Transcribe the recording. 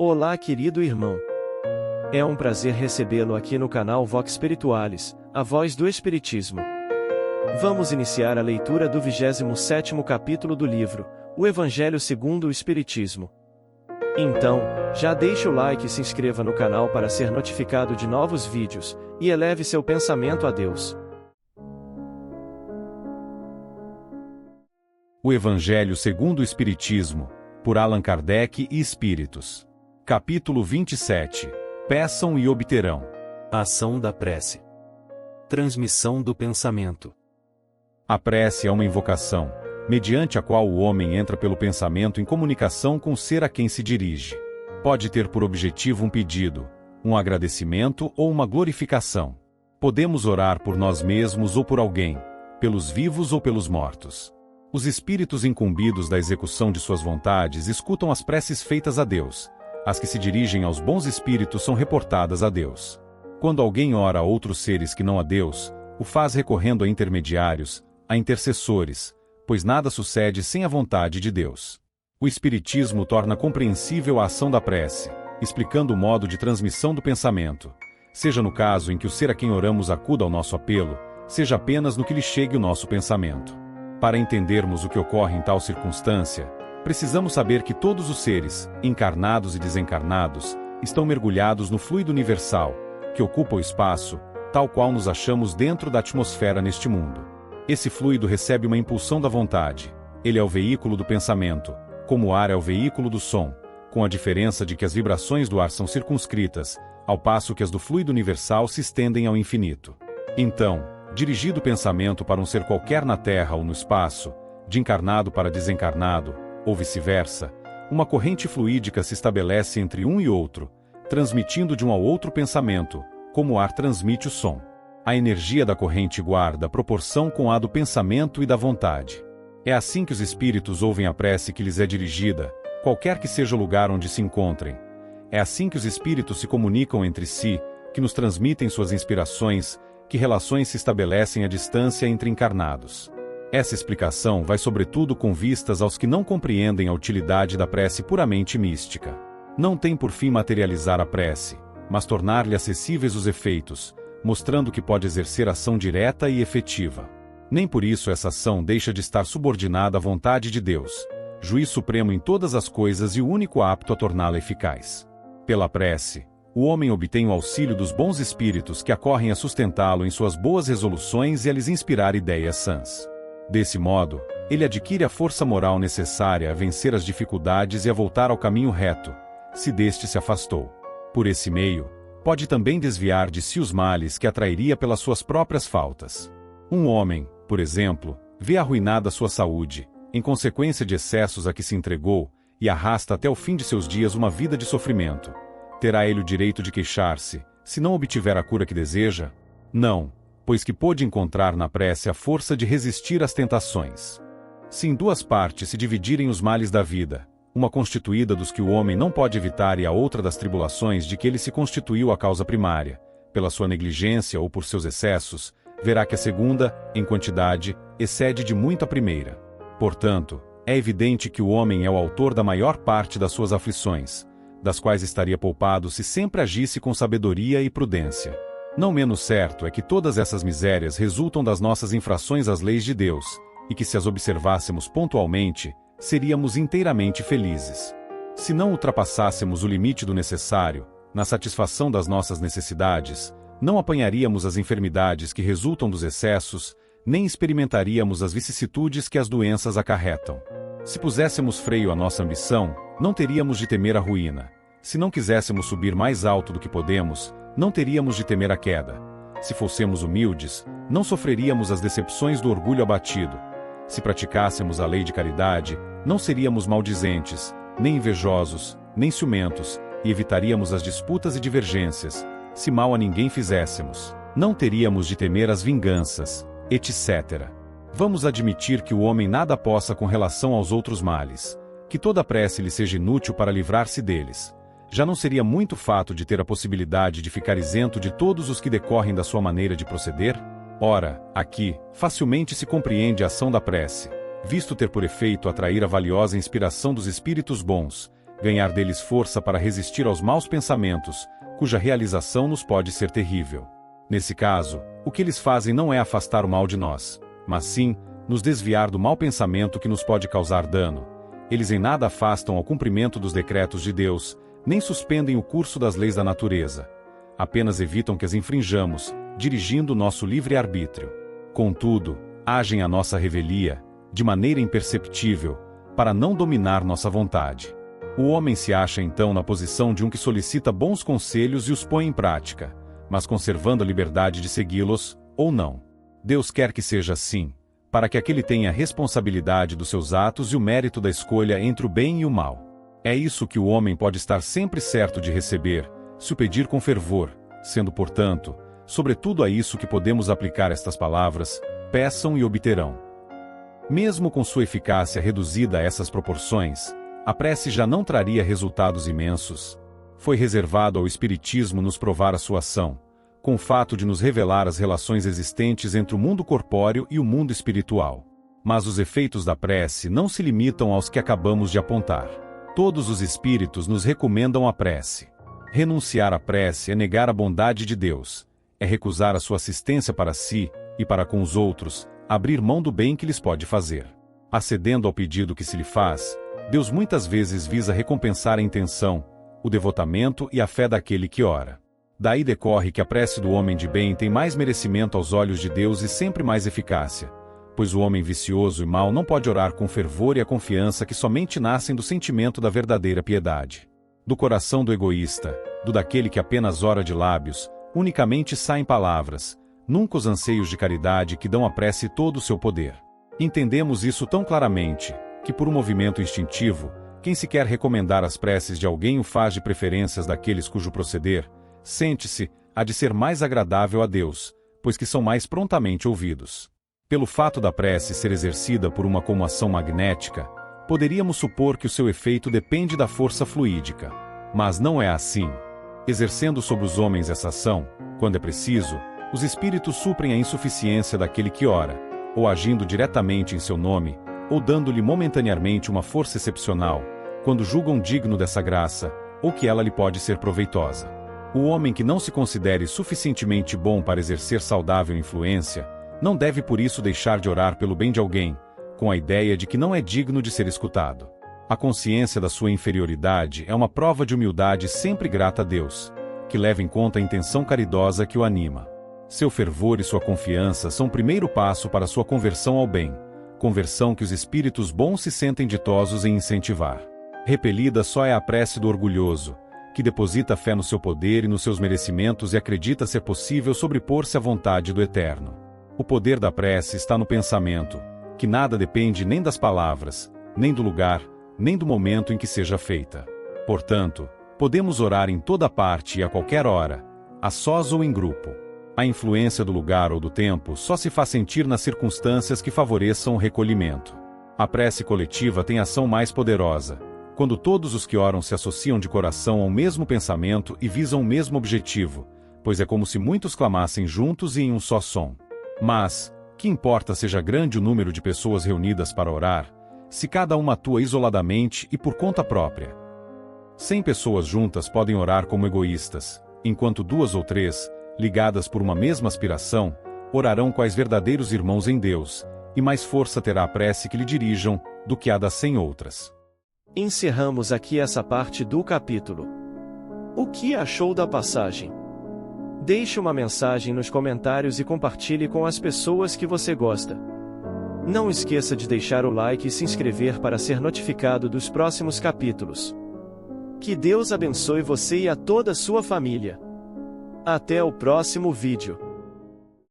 Olá, querido irmão. É um prazer recebê-lo aqui no canal Vox Spiritualis, a voz do Espiritismo. Vamos iniciar a leitura do 27º capítulo do livro, O Evangelho segundo o Espiritismo. Então, já deixe o like e se inscreva no canal para ser notificado de novos vídeos, e eleve seu pensamento a Deus. O Evangelho segundo o Espiritismo, por Allan Kardec e Espíritos. Capítulo 27. Peçam e obterão. Ação da prece. Transmissão do pensamento. A prece é uma invocação, mediante a qual o homem entra pelo pensamento em comunicação com o ser a quem se dirige. Pode ter por objetivo um pedido, um agradecimento ou uma glorificação. Podemos orar por nós mesmos ou por alguém, pelos vivos ou pelos mortos. Os espíritos incumbidos da execução de suas vontades escutam as preces feitas a Deus. As que se dirigem aos bons espíritos são reportadas a Deus. Quando alguém ora a outros seres que não a Deus, o faz recorrendo a intermediários, a intercessores, pois nada sucede sem a vontade de Deus. O Espiritismo torna compreensível a ação da prece, explicando o modo de transmissão do pensamento, seja no caso em que o ser a quem oramos acuda ao nosso apelo, seja apenas no que lhe chegue o nosso pensamento. Para entendermos o que ocorre em tal circunstância, precisamos saber que todos os seres, encarnados e desencarnados, estão mergulhados no fluido universal, que ocupa o espaço, tal qual nos achamos dentro da atmosfera neste mundo. Esse fluido recebe uma impulsão da vontade. Ele é o veículo do pensamento, como o ar é o veículo do som, com a diferença de que as vibrações do ar são circunscritas, ao passo que as do fluido universal se estendem ao infinito. Então, dirigido o pensamento para um ser qualquer na Terra ou no espaço, de encarnado para desencarnado, ou vice-versa, uma corrente fluídica se estabelece entre um e outro, transmitindo de um ao outro pensamento, como o ar transmite o som. A energia da corrente guarda proporção com a do pensamento e da vontade. É assim que os espíritos ouvem a prece que lhes é dirigida, qualquer que seja o lugar onde se encontrem. É assim que os espíritos se comunicam entre si, que nos transmitem suas inspirações, que relações se estabelecem à distância entre encarnados. Essa explicação vai sobretudo com vistas aos que não compreendem a utilidade da prece puramente mística. Não tem por fim materializar a prece, mas tornar-lhe acessíveis os efeitos, mostrando que pode exercer ação direta e efetiva. Nem por isso essa ação deixa de estar subordinada à vontade de Deus, juiz supremo em todas as coisas e o único apto a torná-la eficaz. Pela prece, o homem obtém o auxílio dos bons espíritos que acorrem a sustentá-lo em suas boas resoluções e a lhes inspirar ideias sãs. Desse modo, ele adquire a força moral necessária a vencer as dificuldades e a voltar ao caminho reto, se deste se afastou. Por esse meio, pode também desviar de si os males que atrairia pelas suas próprias faltas. Um homem, por exemplo, vê arruinada sua saúde, em consequência de excessos a que se entregou, e arrasta até o fim de seus dias uma vida de sofrimento. Terá ele o direito de queixar-se, se não obtiver a cura que deseja? Não, pois que pôde encontrar na prece a força de resistir às tentações. Se em duas partes se dividirem os males da vida, uma constituída dos que o homem não pode evitar e a outra das tribulações de que ele se constituiu a causa primária, pela sua negligência ou por seus excessos, verá que a segunda, em quantidade, excede de muito a primeira. Portanto, é evidente que o homem é o autor da maior parte das suas aflições, das quais estaria poupado se sempre agisse com sabedoria e prudência. Não menos certo é que todas essas misérias resultam das nossas infrações às leis de Deus, e que se as observássemos pontualmente, seríamos inteiramente felizes. Se não ultrapassássemos o limite do necessário, na satisfação das nossas necessidades, não apanharíamos as enfermidades que resultam dos excessos, nem experimentaríamos as vicissitudes que as doenças acarretam. Se puséssemos freio à nossa ambição, não teríamos de temer a ruína. Se não quiséssemos subir mais alto do que podemos, não teríamos de temer a queda. Se fôssemos humildes, não sofreríamos as decepções do orgulho abatido. Se praticássemos a lei de caridade, não seríamos maldizentes, nem invejosos, nem ciumentos, e evitaríamos as disputas e divergências. Se mal a ninguém fizéssemos, não teríamos de temer as vinganças, etc. Vamos admitir que o homem nada possa com relação aos outros males, que toda prece lhe seja inútil para livrar-se deles. Já não seria muito fato de ter a possibilidade de ficar isento de todos os que decorrem da sua maneira de proceder? Ora, aqui, facilmente se compreende a ação da prece, visto ter por efeito atrair a valiosa inspiração dos espíritos bons, ganhar deles força para resistir aos maus pensamentos, cuja realização nos pode ser terrível. Nesse caso, o que eles fazem não é afastar o mal de nós, mas sim, nos desviar do mau pensamento que nos pode causar dano. Eles em nada afastam ao cumprimento dos decretos de Deus, nem suspendem o curso das leis da natureza. Apenas evitam que as infrinjamos, dirigindo nosso livre-arbítrio. Contudo, agem à nossa revelia, de maneira imperceptível, para não dominar nossa vontade. O homem se acha então na posição de um que solicita bons conselhos e os põe em prática, mas conservando a liberdade de segui-los, ou não. Deus quer que seja assim, para que aquele tenha a responsabilidade dos seus atos e o mérito da escolha entre o bem e o mal. É isso que o homem pode estar sempre certo de receber, se o pedir com fervor, sendo, portanto, sobretudo a isso que podemos aplicar estas palavras: peçam e obterão. Mesmo com sua eficácia reduzida a essas proporções, a prece já não traria resultados imensos. Foi reservado ao Espiritismo nos provar a sua ação, com o fato de nos revelar as relações existentes entre o mundo corpóreo e o mundo espiritual. Mas os efeitos da prece não se limitam aos que acabamos de apontar. Todos os espíritos nos recomendam a prece. Renunciar à prece é negar a bondade de Deus, é recusar a sua assistência para si e para com os outros, abrir mão do bem que lhes pode fazer. Acedendo ao pedido que se lhe faz, Deus muitas vezes visa recompensar a intenção, o devotamento e a fé daquele que ora. Daí decorre que a prece do homem de bem tem mais merecimento aos olhos de Deus e sempre mais eficácia, pois o homem vicioso e mau não pode orar com fervor e a confiança que somente nascem do sentimento da verdadeira piedade. Do coração do egoísta, do daquele que apenas ora de lábios, unicamente saem palavras, nunca os anseios de caridade que dão à prece todo o seu poder. Entendemos isso tão claramente, que por um movimento instintivo, quem se quer recomendar as preces de alguém o faz de preferências daqueles cujo proceder, sente-se, há de ser mais agradável a Deus, pois que são mais prontamente ouvidos. Pelo fato da prece ser exercida por uma comoção magnética, poderíamos supor que o seu efeito depende da força fluídica. Mas não é assim. Exercendo sobre os homens essa ação, quando é preciso, os espíritos suprem a insuficiência daquele que ora, ou agindo diretamente em seu nome, ou dando-lhe momentaneamente uma força excepcional, quando julgam digno dessa graça, ou que ela lhe pode ser proveitosa. O homem que não se considere suficientemente bom para exercer saudável influência, não deve por isso deixar de orar pelo bem de alguém, com a ideia de que não é digno de ser escutado. A consciência da sua inferioridade é uma prova de humildade sempre grata a Deus, que leva em conta a intenção caridosa que o anima. Seu fervor e sua confiança são o primeiro passo para sua conversão ao bem, conversão que os espíritos bons se sentem ditosos em incentivar. Repelida só é a prece do orgulhoso, que deposita fé no seu poder e nos seus merecimentos e acredita ser possível sobrepor-se à vontade do Eterno. O poder da prece está no pensamento, que nada depende nem das palavras, nem do lugar, nem do momento em que seja feita. Portanto, podemos orar em toda parte e a qualquer hora, a sós ou em grupo. A influência do lugar ou do tempo só se faz sentir nas circunstâncias que favoreçam o recolhimento. A prece coletiva tem ação mais poderosa, quando todos os que oram se associam de coração ao mesmo pensamento e visam o mesmo objetivo, pois é como se muitos clamassem juntos e em um só som. Mas, que importa seja grande o número de pessoas reunidas para orar, se cada uma atua isoladamente e por conta própria? 100 pessoas juntas podem orar como egoístas, enquanto 2 ou 3, ligadas por uma mesma aspiração, orarão quais verdadeiros irmãos em Deus, e mais força terá a prece que lhe dirijam, do que a das 100 outras. Encerramos aqui essa parte do capítulo. O que achou da passagem? Deixe uma mensagem nos comentários e compartilhe com as pessoas que você gosta. Não esqueça de deixar o like e se inscrever para ser notificado dos próximos capítulos. Que Deus abençoe você e a toda a sua família. Até o próximo vídeo.